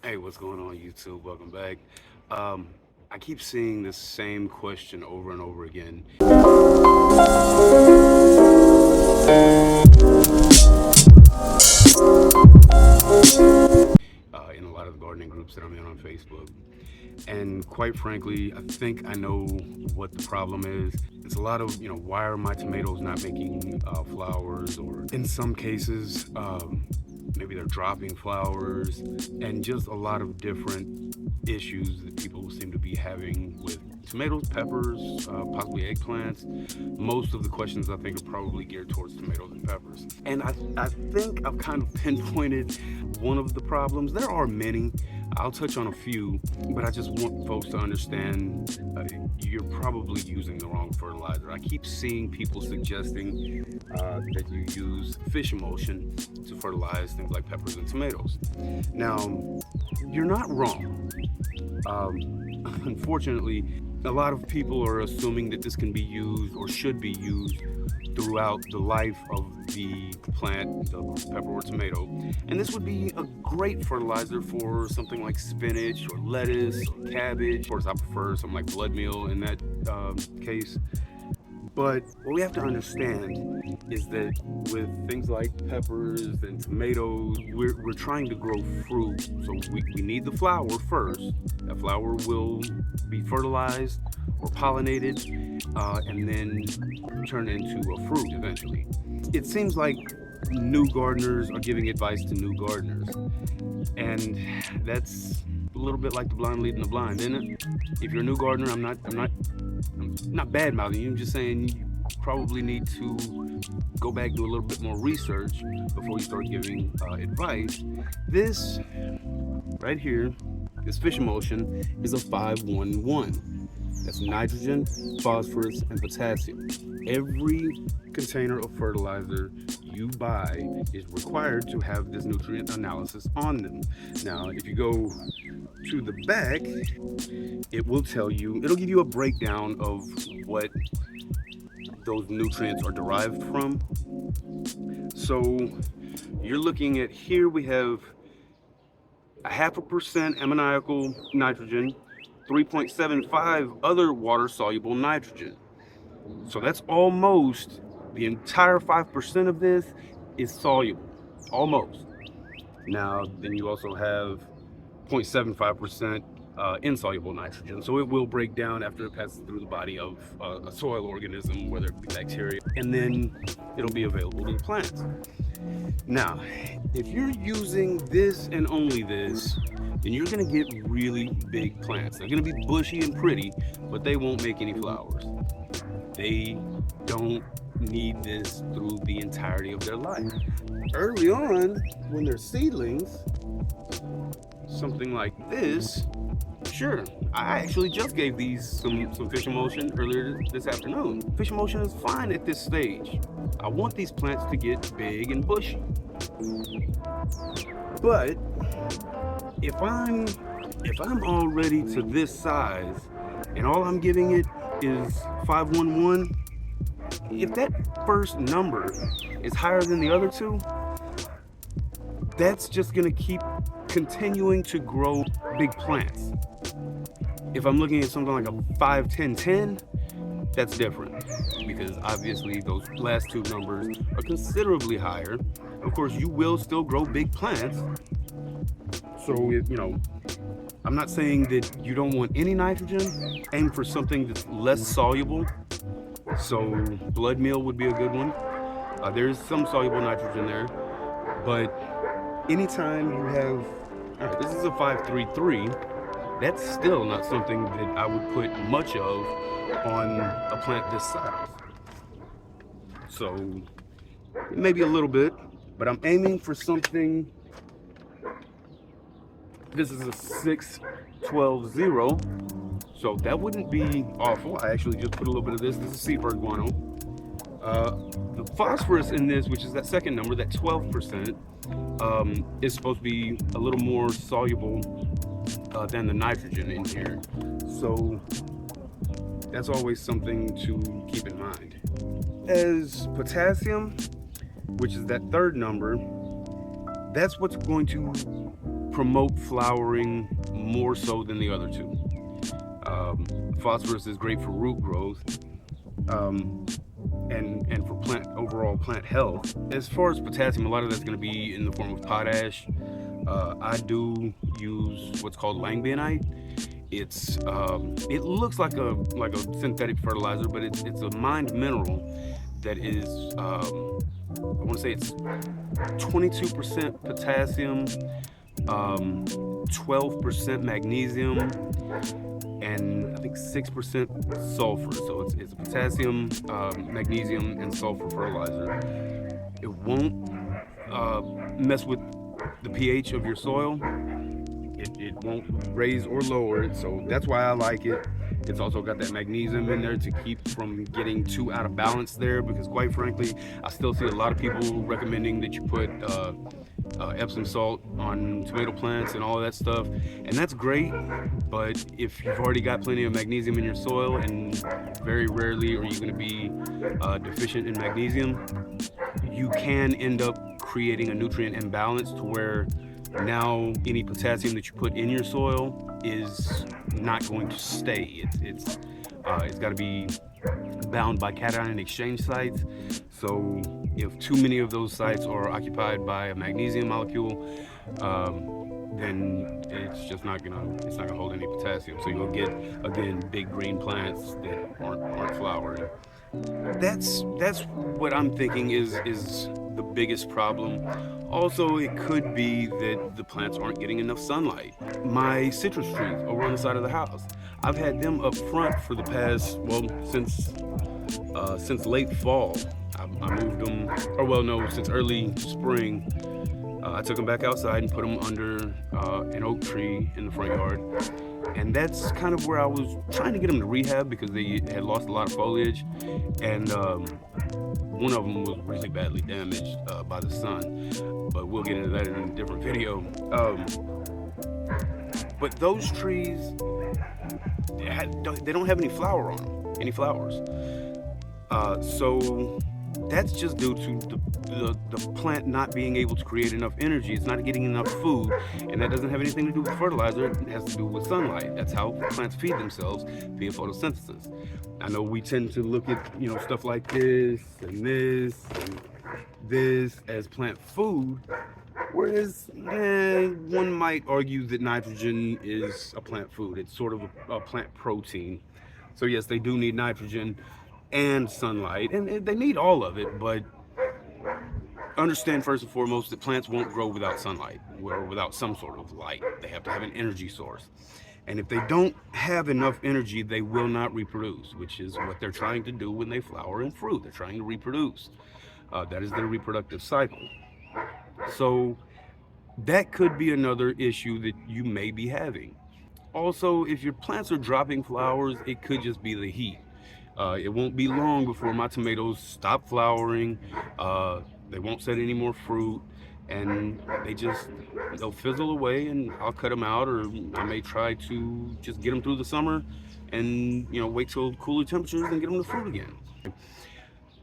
Hey, what's going on, YouTube? Welcome back. Um, I keep seeing this same question over and over again in a lot of the gardening groups that I'm in on Facebook. And quite frankly, I think I know what the problem is. It's a lot of, why are my tomatoes not making flowers? Or in some cases, maybe they're dropping flowers, and just a lot of different issues that people seem to be having with tomatoes, peppers, possibly eggplants. Most of the questions I think are probably geared towards tomatoes and peppers. And I think I've kind of pinpointed one of the problems. There are many. I'll touch on a few, but I just want folks to understand you're probably using the wrong fertilizer. I keep seeing people suggesting that you use fish emulsion to fertilize things like peppers and tomatoes. Now, you're not wrong. Unfortunately, a lot of people are assuming that this can be used or should be used throughout the life of the plant, the pepper or tomato. And this would be a great fertilizer for something like spinach or lettuce or cabbage. Of course, I prefer something like blood meal in that case. But what we have to understand is that with things like peppers and tomatoes, we're trying to grow fruit. So we need the flower first. That flower will be fertilized or pollinated and then turn into a fruit eventually. It seems like new gardeners are giving advice to new gardeners. And that's a little bit like the blind leading the blind, isn't it? If you're a new gardener, I'm not bad mouthing you. I'm just saying you probably need to go back, do a little bit more research before you start giving advice. This right here, this fish emulsion, is a 5-1-1. That's nitrogen, phosphorus, and potassium. Every container of fertilizer you buy is required to have this nutrient analysis on them. Now, if you go to the back, it will tell you, it'll give you a breakdown of what those nutrients are derived from. So you're looking at here, we have a 0.5% ammoniacal nitrogen, 3.75 other water soluble nitrogen. So that's almost the entire 5% of this is soluble, almost. Now, then you also have 0.75% insoluble nitrogen. So it will break down after it passes through the body of a soil organism, whether it be bacteria, and then it'll be available to the plants. Now, if you're using this and only this, then you're gonna get really big plants. They're gonna be bushy and pretty, but they won't make any flowers. They don't need this through the entirety of their life. Early on, when they're seedlings, something like this, sure, I actually just gave these some fish emulsion earlier this afternoon. Fish emulsion is fine at this stage. I want these plants to get big and bushy. But if I'm already to this size and all I'm giving it is 5-1-1, if that first number is higher than the other two, that's just gonna keep continuing to grow big plants. If I'm looking at something like a 5-10-10, that's different because obviously those last two numbers are considerably higher. Of course, you will still grow big plants. So, I'm not saying that you don't want any nitrogen. Aim for something that's less soluble. So, blood meal would be a good one. There is some soluble nitrogen there, but anytime you have, all right, this is a 5-3-3. That's still not something that I would put much of on a plant this size. So maybe a little bit, but I'm aiming for something. This is a 6-12-0, so that wouldn't be awful. I actually just put a little bit of this. This is seabird guano. The phosphorus in this, which is that second number, that 12%, is supposed to be a little more soluble than the nitrogen in here. So that's always something to keep in mind. As potassium, which is that third number, that's what's going to promote flowering more so than the other two. Phosphorus is great for root growth, and for overall plant health. As far as potassium, a lot of that's going to be in the form of potash. I do use what's called langbeinite. It looks like a synthetic fertilizer, but it's a mined mineral that is I want to say it's 22% potassium, 12% magnesium, and I think 6% sulfur. So it's a potassium, magnesium, and sulfur fertilizer. It won't mess with the pH of your soil. It won't raise or lower it, so that's why I like it. It's also got that magnesium in there to keep from getting too out of balance there, because quite frankly, I still see a lot of people recommending that you put Epsom salt on tomato plants and all of that stuff, and that's great, but if you've already got plenty of magnesium in your soil, and very rarely are you going to be deficient in magnesium, you can end up creating a nutrient imbalance to where now any potassium that you put in your soil is not going to stay. It's got to be bound by cation exchange sites. So if too many of those sites are occupied by a magnesium molecule, then it's just not gonna hold any potassium. So you'll get, again, big green plants that aren't flowering. That's what I'm thinking is the biggest problem. Also, it could be that the plants aren't getting enough sunlight. My citrus trees over on the side of the house, I've had them up front for the past, well, since late fall. I moved them, or well, no, since early spring. I took them back outside and put them under an oak tree in the front yard. And that's kind of where I was trying to get them to rehab, because they had lost a lot of foliage, and one of them was really badly damaged by the sun, but we'll get into that in a different video. But those trees, they don't have any flower on them, any flowers. So that's just due to the plant not being able to create enough energy. It's not getting enough food, and that doesn't have anything to do with fertilizer. It has to do with sunlight. That's how plants feed themselves, via photosynthesis. I know we tend to look at stuff like this and this and this as plant food, whereas one might argue that nitrogen is a plant food. It's sort of a plant protein. So yes, they do need nitrogen and sunlight, and they need all of it, but understand first and foremost that plants won't grow without sunlight or without some sort of light. They have to have an energy source, and if they don't have enough energy, they will not reproduce, which is what they're trying to do when they flower and fruit. They're trying to reproduce. That is their reproductive cycle. So that could be another issue that you may be having. Also, if your plants are dropping flowers, it could just be the heat. It won't be long before my tomatoes stop flowering. They won't set any more fruit, and they'll fizzle away, and I'll cut them out, or I may try to just get them through the summer and wait till cooler temperatures and get them to fruit again.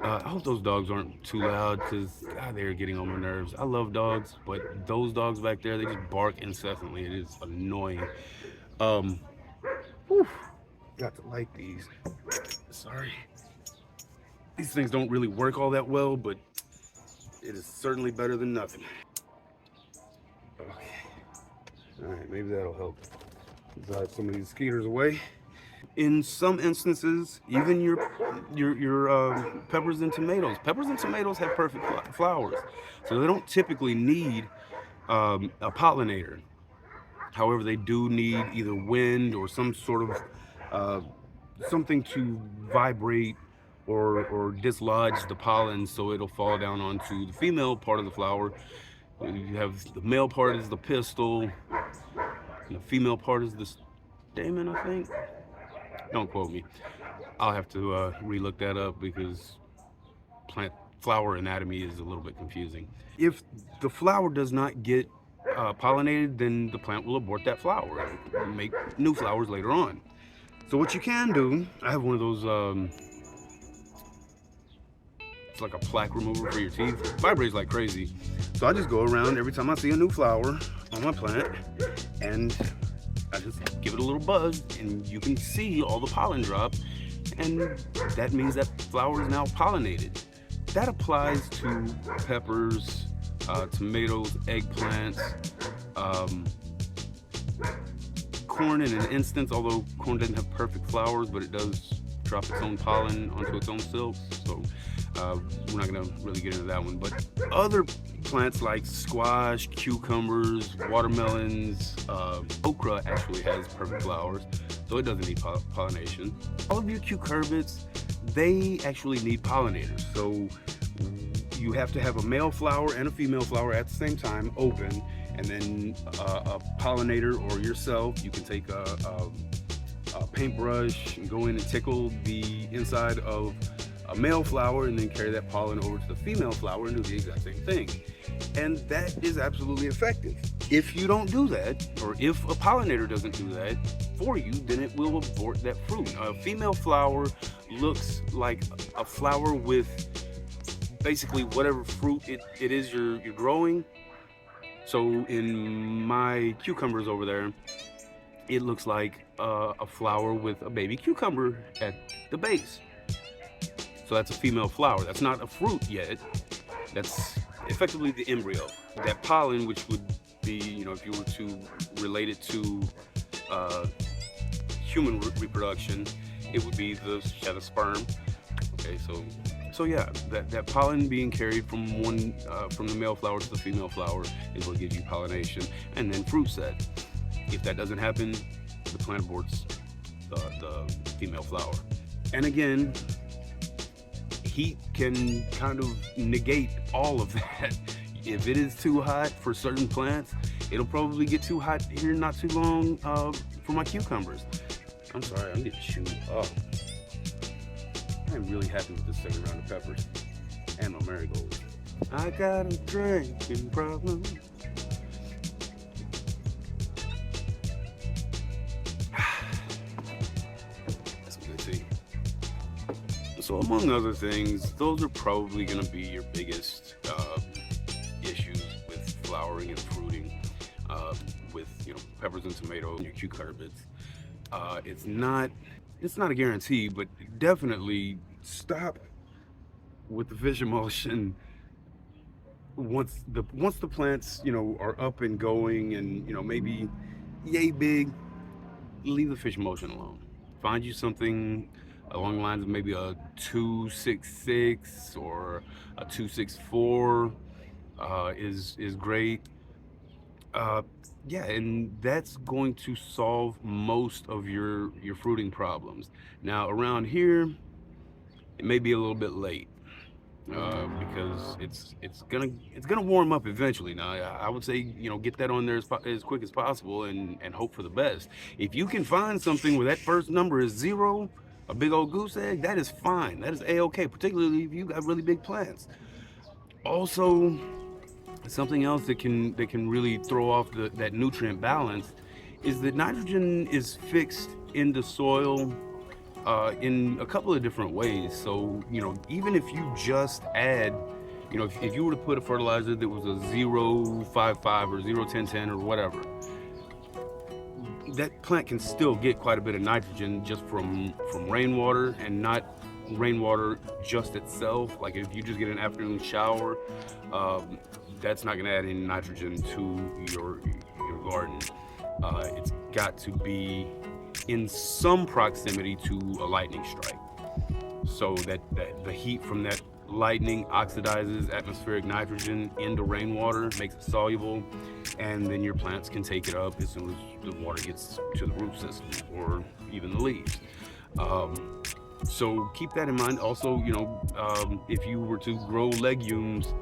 I hope those dogs aren't too loud, because God, they're getting on my nerves. I love dogs, but those dogs back there, they just bark incessantly. It is annoying. Got to light these. Sorry. These things don't really work all that well, but it is certainly better than nothing. Okay. All right, maybe that'll help drive some of these mosquitoes away. In some instances, even your peppers and tomatoes. Peppers and tomatoes have perfect flowers, so they don't typically need a pollinator. However, they do need either wind or some sort of something to vibrate or dislodge the pollen, so it'll fall down onto the female part of the flower. You have the male part is the pistil, and the female part is the stamen, I think. Don't quote me. I'll have to relook that up, because plant flower anatomy is a little bit confusing. If the flower does not get pollinated, then the plant will abort that flower and make new flowers later on. So what you can do, I have one of those It's like a plaque remover for your teeth. It vibrates like crazy. So I just go around every time I see a new flower on my plant, and I just give it a little buzz, and you can see all the pollen drop, and that means that flower is now pollinated. That applies to peppers, tomatoes, eggplants, corn in an instance, although corn doesn't have perfect flowers, but it does drop its own pollen onto its own silks. So we're not gonna really get into that one. But other plants like squash, cucumbers, watermelons, okra actually has perfect flowers, so it doesn't need pollination. All of your cucurbits, they actually need pollinators. So you have to have a male flower and a female flower at the same time open, and then a pollinator or yourself, you can take a paintbrush and go in and tickle the inside of a male flower and then carry that pollen over to the female flower and do the exact same thing. And that is absolutely effective. If you don't do that, or if a pollinator doesn't do that for you, then it will abort that fruit. A female flower looks like a flower with basically whatever fruit it is you're growing. So in my cucumbers over there, it looks like a flower with a baby cucumber at the base. So that's a female flower. That's not a fruit yet. That's effectively the embryo. That pollen, which would be, if you were to relate it to human reproduction, it would be the sperm. Okay, so yeah, that pollen being carried from the male flower to the female flower is what gives you pollination, and then fruit set. If that doesn't happen, the plant aborts the female flower. And again, heat can kind of negate all of that. If it is too hot for certain plants, it'll probably get too hot here not too long for my cucumbers. I'm sorry, I'm getting chewed up. I'm really happy with this second round of peppers and my marigolds. I got a drinking problem. That's some good tea. So among other things, those are probably going to be your biggest issues with flowering and fruiting with peppers and tomatoes and your cucurbits. It's not a guarantee, but definitely stop with the fish emulsion once the plants are up and going and maybe yay big. Leave the fish emulsion alone. Find you something along the lines of maybe a 266 or a 264 is great. Yeah, and that's going to solve most of your fruiting problems. Now around here, it may be a little bit late because it's gonna warm up eventually. Now I would say get that on there as quick as possible and hope for the best. If you can find something where that first number is 0, a big old goose egg, that is fine. That is a-okay, particularly if you got really big plants. Also, something else that can really throw off that nutrient balance is that nitrogen is fixed in the soil in a couple of different ways. So even if you just add, if you were to put a fertilizer that was a 0.55 or 0.1010 or whatever, that plant can still get quite a bit of nitrogen just from rainwater, and not rainwater just itself. Like if you just get an afternoon shower, that's not going to add any nitrogen to your garden. It's got to be in some proximity to a lightning strike, so that the heat from that lightning oxidizes atmospheric nitrogen into rainwater, makes it soluble, and then your plants can take it up as soon as the water gets to the root system or even the leaves. So keep that in mind. Also, if you were to grow legumes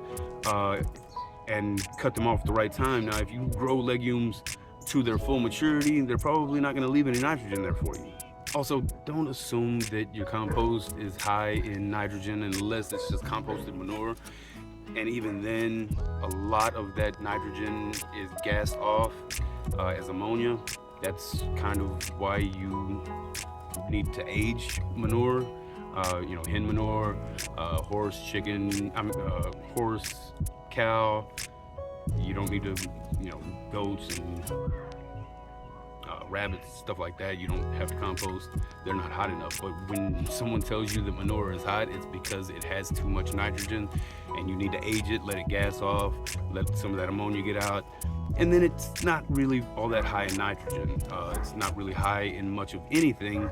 and cut them off at the right time. Now, if you grow legumes to their full maturity, they're probably not going to leave any nitrogen there for you. Also, don't assume that your compost is high in nitrogen unless it's just composted manure. And even then, a lot of that nitrogen is gassed off as ammonia. That's kind of why you need to age manure hen manure, horse, chicken, horse, cow. You don't need to, goats and rabbits, stuff like that. You don't have to compost. They're not hot enough. But when someone tells you that manure is hot, it's because it has too much nitrogen, and you need to age it, let it gas off, let some of that ammonia get out, and then it's not really all that high in nitrogen. It's not really high in much of anything,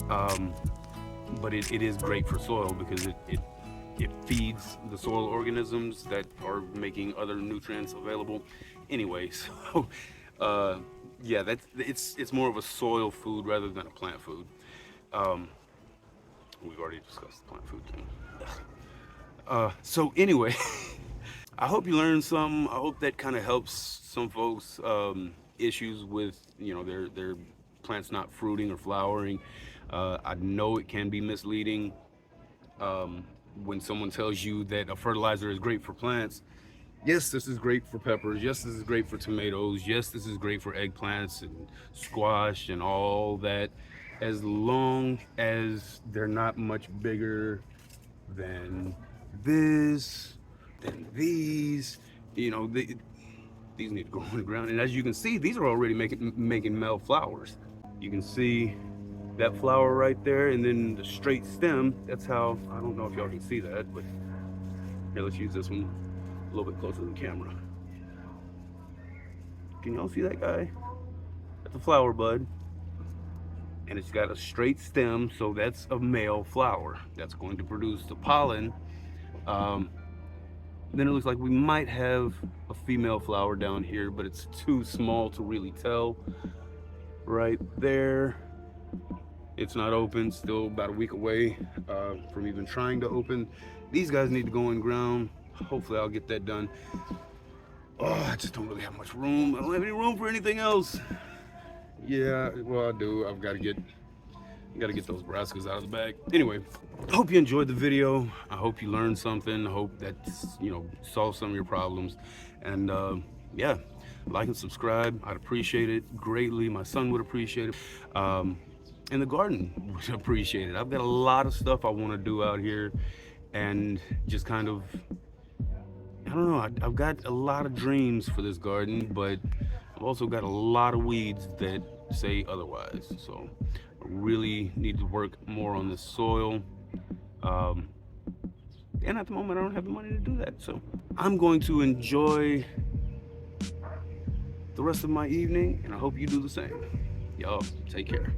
but it is great for soil because it feeds the soil organisms that are making other nutrients available. Anyway, so yeah, it's more of a soil food rather than a plant food. We've already discussed the plant food thing. So anyway, I hope you learned some. I hope that kind of helps some folks issues with their plants not fruiting or flowering. I know it can be misleading when someone tells you that a fertilizer is great for plants. Yes, this is great for peppers. Yes, this is great for tomatoes. Yes, this is great for eggplants and squash and all that, as long as they're not much bigger than this, than these. These need to go on the ground. And as you can see, these are already making male flowers. You can see that flower right there, and then the straight stem. That's how, I don't know if y'all can see that, but here, let's use this one a little bit closer to the camera. Can y'all see that guy? That's a flower bud, and it's got a straight stem, so that's a male flower that's going to produce the pollen. Then it looks like we might have a female flower down here, but it's too small to really tell. Right there, it's not open, still about a week away from even trying to open. These guys need to go in ground. Hopefully I'll get that done. Oh, I just don't really have much room. I don't have any room for anything else. Yeah, well, I do. I've got to get those brassicas out of the bag. Anyway, I hope you enjoyed the video. I hope you learned something. I hope that solves some of your problems. And yeah, like and subscribe. I'd appreciate it greatly. My son would appreciate it. And the garden would appreciate it. I've got a lot of stuff I want to do out here, and just kind of, I don't know, I've got a lot of dreams for this garden, but I've also got a lot of weeds that say otherwise. So I really need to work more on the soil. And at the moment, I don't have the money to do that. So I'm going to enjoy the rest of my evening, and I hope you do the same. Y'all, take care.